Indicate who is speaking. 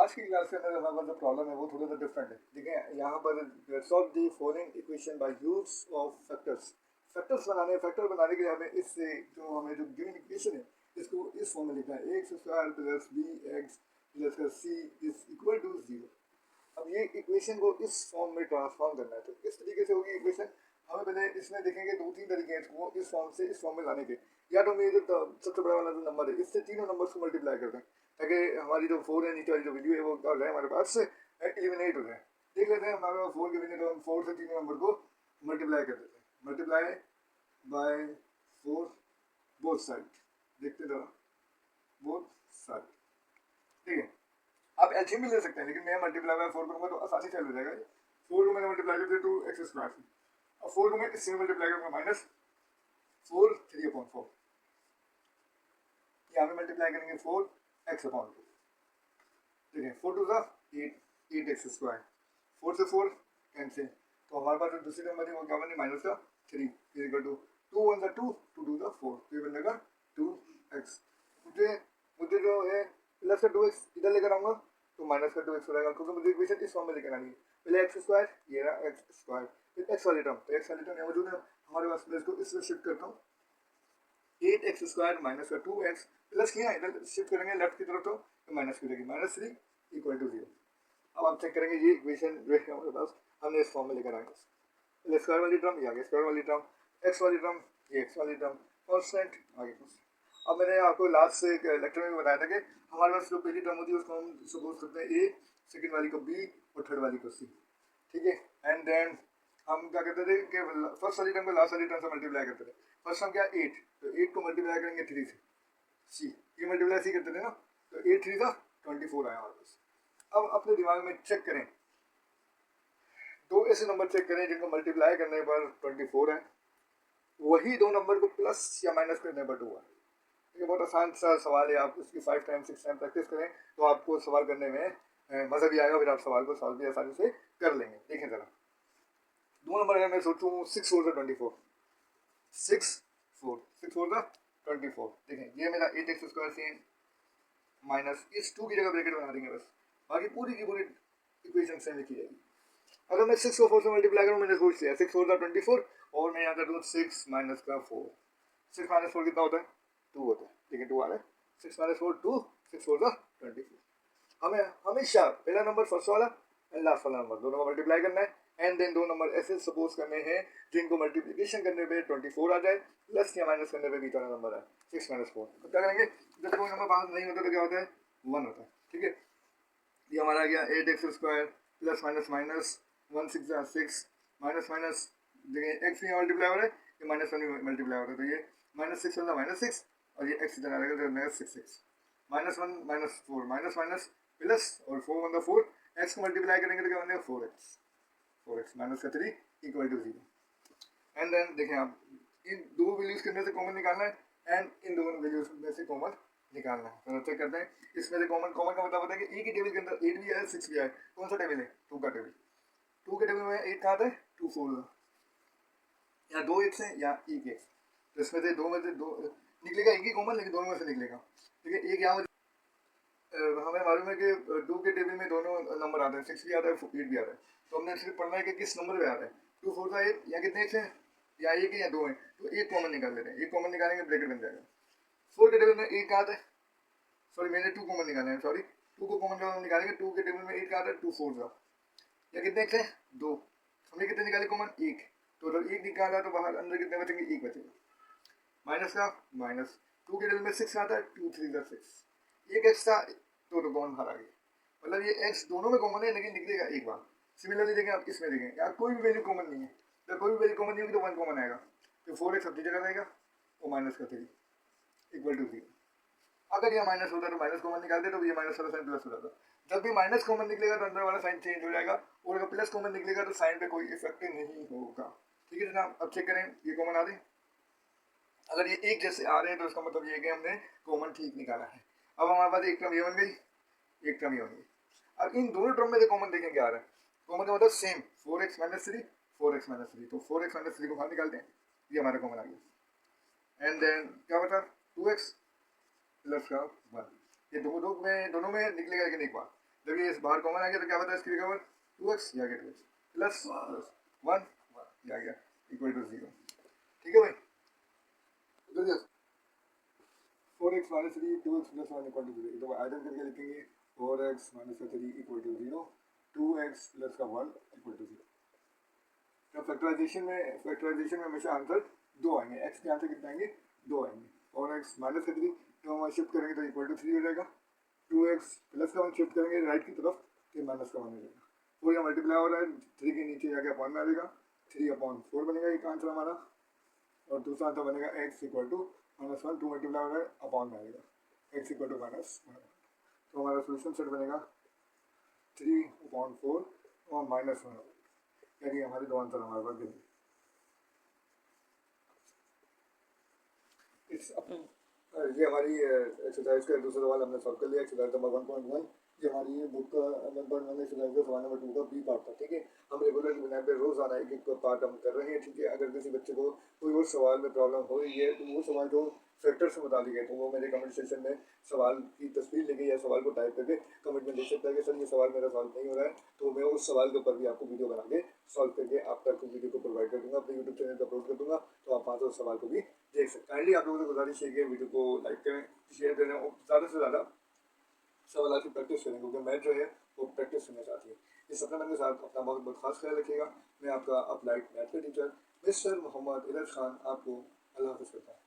Speaker 1: आज की क्लास के अंदर हमारे पास जो प्रॉब्लम है वो थोड़ा सा डिफरेंट है। देखें यहाँ पर solve the following equation by use of factors. Factor बनाने के लिए हमें इससे जो हमें जो गिवन इक्वेशन है इसको इस फॉर्म में लिखना है, x square plus b x plus c is equal to 0। अब ये इक्वेशन को इस फॉर्म में ट्रांसफॉर्म करना है, तो किस तरीके से होगी इक्वेशन हमें पहले इसमें देखेंगे। दो तीन तरीके हैं इसको इस फॉर्म से इस फॉर्म में लाने के। या तो मेरे जो सबसे बड़ा वाला जो नंबर है इससे तीनों नंबर्स को मल्टीप्लाई कर दें ताकि हमारी जो 4 है नीचे वाली जो वैल्यू है वो क्या हो जाए हमारे पास से एलिमिनेट हो जाए। देख लेते हैं हमारे पास 4 के बिना तो हम 4 से तीनों नंबर को मल्टीप्लाई कर देते हैं। मल्टीप्लाई बाय 4 बोथ साइड, देखते जरा बोथ साइड, ठीक है। आप एलसीएम भी ले सकते हैं लेकिन मैं मल्टीप्लाई बाय 4 करूंगा तो आसानी से हल हो जाएगा। 4 को मैंने मल्टीप्लाई कर दिया 2x स्क्वायर से, अब 4 को मैं इससे मल्टीप्लाई करूंगा माइनस 4 3/4, यहाँ पे मल्टीप्लाई करेंगे 4x/2, ठीक है। 4 2 8x स्क्वायर, 4 से 4 कैंसिल, तो हमारे पास जो दूसरी नंबर है वो क्या बने माइनस का 3 इक्वल टू 2 1 2 2 2 4, तो ये बनेगा 2x। मुझे जो है प्लस का 2x इधर लेकर आऊंगा तो माइनस का 2x हो जाएगा क्योंकि मुझे इक्वेशन इस फॉर्म में लेकर आनी है। पहले एक्स स्क्वायर, ये रहा एक्स स्क्वायर, फिर एक्स वाली टर्म, तो एक्स वाली टर्म यहाँ मौजूद है हमारे पास। मैं इसको इससे शिफ्ट करता हूँ, 8x स्क्वायर माइनस का 2x प्लस किया इधर शिफ्ट करेंगे लेफ्ट की तरफ तो माइनस की रहेगी माइनस 3 इक्वल टू 0। अब आप चेक करेंगे ये इक्वेशन जो है हमारे पास हमने इस फॉर्म में लेकर आएंगे। पहले स्क्वायर वाली टर्म, ये आगे स्क्वायर वाली टर्म, एक्स वाली टर्म, ये एक्स वाली टर्म, कॉन्स्टेंट आगे कॉन्स्टेंट। अब मैंने आपको लास्ट से एक लेक्चर में बताया था कि हमारे पास जो पहली टर्म होती है उसको हम सपोज करते हैं ए, सेकंड वाली को बी और थर्ड वाली को सी, ठीक है। एंड देन हम क्या करते थे कि फर्स्ट वाली टर्म को लास्ट वाली टर्म से मल्टीप्लाई करते थे। फर्स्ट टर्म क्या 8, तो 8 को मल्टीप्लाई करेंगे 3 से, सी ये मल्टीप्लाई सी करते थे ना, तो 8 3 था 24 आया हमारे पास। अब अपने दिमाग में चेक करें, दो ऐसे नंबर चेक करें जिनको मल्टीप्लाई करने पर 24 है, वही दो नंबर को प्लस या माइनस करने पर 2 है। ये बहुत आसान सा सवाल है, आप उसकी 5 टाइम 6 टाइम प्रैक्टिस करें तो आपको सवाल करने में मज़ा भी आएगा, फिर आप सवाल को सॉल्व भी आसानी से कर लेंगे। देखें जरा दो नंबर है, मैं सोचूँ 6 4 24, 6 4 4 24, देखें ये मेरा 8x स्क्वायर से माइनस इस 2 की जगह ब्रैकेट बना देंगे बस, बाकी पूरी की पूरी इक्वेशन सेम लिखी जाएगी। अगर मैं 6 को 4 से मल्टीप्लाई करूँ, मैंने सोच लिया 6 4 24 और मैं यहाँ कर दूँ 6 माइनस का 4, 6 माइनस 4 कितना होता है 2 होता है, ठीक है 2 आ रहा है, 6 माइनस 4 2, 6 4 24। हमें हमेशा पहला नंबर फर्स्ट वाला एंड लास्ट वाला नंबर दोनों का मल्टीप्लाई करना है एंड देन दो नंबर ऐसे सपोज करने हैं जिनको मल्टीप्लिकेशन करने पे 24 आ जाए प्लस या माइनस करने पे बीच वाला नंबर है 6 माइनस 4। तो क्या करेंगे, जब कोई नंबर बाहर नहीं होता तो क्या होता है 1 होता है, ठीक है। ये हमारा आ गया 8x square plus minus minus 1 6 6 minus minus, देखिए एक्स यहाँ मल्टीप्लाई हो रहा है, ये माइनस 1 मल्टीप्लाई हो रहा है, तो ये माइनस 6 होगा माइनस 6 और ये एक्स इधर आ जाएगा 6 6 minus 1 minus 4 minus minus plus और 4 1 4, एक्स को मल्टीप्लाई करेंगे तो क्या बनेगा 4x माइनस का 3 इक्वल टू 0। एंड देन देखें आप इन दो वैल्यूज के अंदर से कॉमन निकालना है एंड इन दोनों वैल्यूज में से कॉमन निकालना है। तो चेक करते हैं इसमें से कॉमन का मतलब होता है कि ए की टेबल के अंदर 8 भी आया 6 भी आया, कौन सा टेबल है 2 का टेबल, 2 के टेबल में 8 कहाँ था 2 4 या 2 एक्स है या 1 एक्स, तो इसमें से दो में से दो निकलेगा, एक ही कॉमन लेकिन दोनों में से निकलेगा, ठीक है। एक यहाँ हमें मालूम है कि 2 के टेबल में दोनों नंबर आते हैं, 6 भी आता है 8 भी आता है, तो हमने सिर्फ पढ़ना है कि किस नंबर पे आता है 2 4 का 8 या कितने एक्स हैं या 1 है या 2 है, तो एक कॉमन निकाल लेते हैं, एक कॉमन निकालेंगे ब्रैकेट बन जाएगा। 4 के टेबल में 8 कहाँ आता है, सॉरी मैंने 2 कॉमन निकाले हैं, सॉरी 2 को कॉमन निकालेंगे, 2 के टेबल में 8 कहाँ आता है 2 4 का या कितने एक्स हैं 2, हमने कितने निकाले कॉमन 1, तो जब 1 निकाला तो बाहर अंदर कितने बचेंगे 1 बचेगा, माइनस का माइनस 2 के टेबल में 6 आता है 2 3 का 6, एक एक्स था तो कॉमन बाहर आ गया, मतलब ये एक्स दोनों में कॉमन है लेकिन निकलेगा एक बार। सिमिलरली देखें आप इसमें देखें यार कोई भी वैल्यू कॉमन नहीं है, जब कोई भी वैल्यू कॉमन नहीं होगी तो 1 कॉमन आएगा, तो 4x अपनी जगह रहेगा और माइनस का 3 इक्वल टू 0। अगर ये माइनस होता तो माइनस कॉमन निकालते तो ये माइनस वाला साइन प्लस हो जाता, जब भी माइनस कॉमन निकलेगा तो अंदर वाला साइन चेंज हो जाएगा और अगर प्लस कॉमन निकलेगा तो साइन पे कोई इफेक्ट नहीं होगा, ठीक है जनाब। अब चेक करें ये कॉमन आ रहे, अगर ये एक जैसे आ रहे हैं तो इसका मतलब ये है कि हमने कॉमन ठीक निकाला है। अब हमारे पास एक टर्म ये बन गई, एक टर्म ये बन गई। अब इन दोनों टर्म में से कॉमन देखें क्या आ रहा है, कॉमन का मतलब same 4x minus 3 4x minus 3, तो 4x माइनस 3 को बाहर निकालते हैं, ये हमारा कॉमन आ गया। एंड देन क्या बचा 2x प्लस का 1, ये दोनों में निकलेगा लेकिन एक बार जब ये इस बाहर कॉमन आ गया तो क्या बता इसकी जगह पर 2x या गया 2x प्लस 1 या गया इक्वल टू 0। ठीक है भाई, जल्दी 4x minus 3 2x plus 1 equal to 0। तो आइडल करके लिखेंगे 4x minus 3 equal to 0 2x plus का 1 इक्वल टू 0। तो फैक्टराइजेशन में हमेशा आंसर 2 आएंगे, x के आंसर कितने आएंगे 2 आएंगे। 4x माइनस 3 तो हम शिफ्ट करेंगे तो इक्वल टू 3 हो जाएगा, 2x प्लस का 1 शिफ्ट करेंगे राइट की तरफ तो माइनस का 1 हो जाएगा। 4 यहाँ मल्टीप्लाई हो रहा है 3 के नीचे जाके अपॉन में आ जाएगा 3/4 बनेगा एक आंसर हमारा, और दूसरा आंसर बनेगा x इक्वल टू -1 2 मल्टीप्लाई हो रहा है अपॉन में आएगा x इक्वल टू -1। तो हमारा सोल्यूशन सेट बनेगा 3/4 और -1, यानी हमारे दो आंसर हमारे पास देंगे। ये हमारी एक्सरसाइज का दूसरा सवाल हमने सॉल्व कर लिया। एक्सरसाइज नंबर 1.1 ये हमारी बुक का 1.1 एक्सरसाइज का सवाल नंबर 2 का बी पार्ट था। ठीक है, हम रेगुलर बिना पे रोजाना एक एक पार्ट हम कर रहे हैं। ठीक है, अगर किसी बच्चे को कोई और सवाल में प्रॉब्लम हो रही है तो वो सवाल जो फैक्टर से मुताबिक है तो वो मेरे कमेंट सेक्शन में सवाल की तस्वीर लेके या सवाल को टाइप करके कमेंट में लिख सकता है कि सर ये सवाल मेरा सॉल्व नहीं हो रहा है, तो मैं उस सवाल के ऊपर भी आपको वीडियो बना के सॉल्व करके आप तक वीडियो को प्रोवाइड कर दूंगा, अपने यूट्यूब चैनल पर अपलोड कर दूंगा, तो आप वहाँ से उस सवाल को भी देख सकते हैं। काइंडली आप लोगों से गुजारिश है कि वीडियो को लाइक करें, शेयर करें और ज़्यादा से ज़्यादा सवाल की प्रैक्टिस करें, क्योंकि मैं जो है वो प्रैक्टिस करना चाहती हूँ। इस अपने मन के साथ अपना बहुत बहुत खास ख्याल रखिएगा। मैं आपका अपलाइड मैथ का टीचर मिस्टर मोहम्मद इलश खान आपको अल्लाह हाफ़िज़ करता हूँ।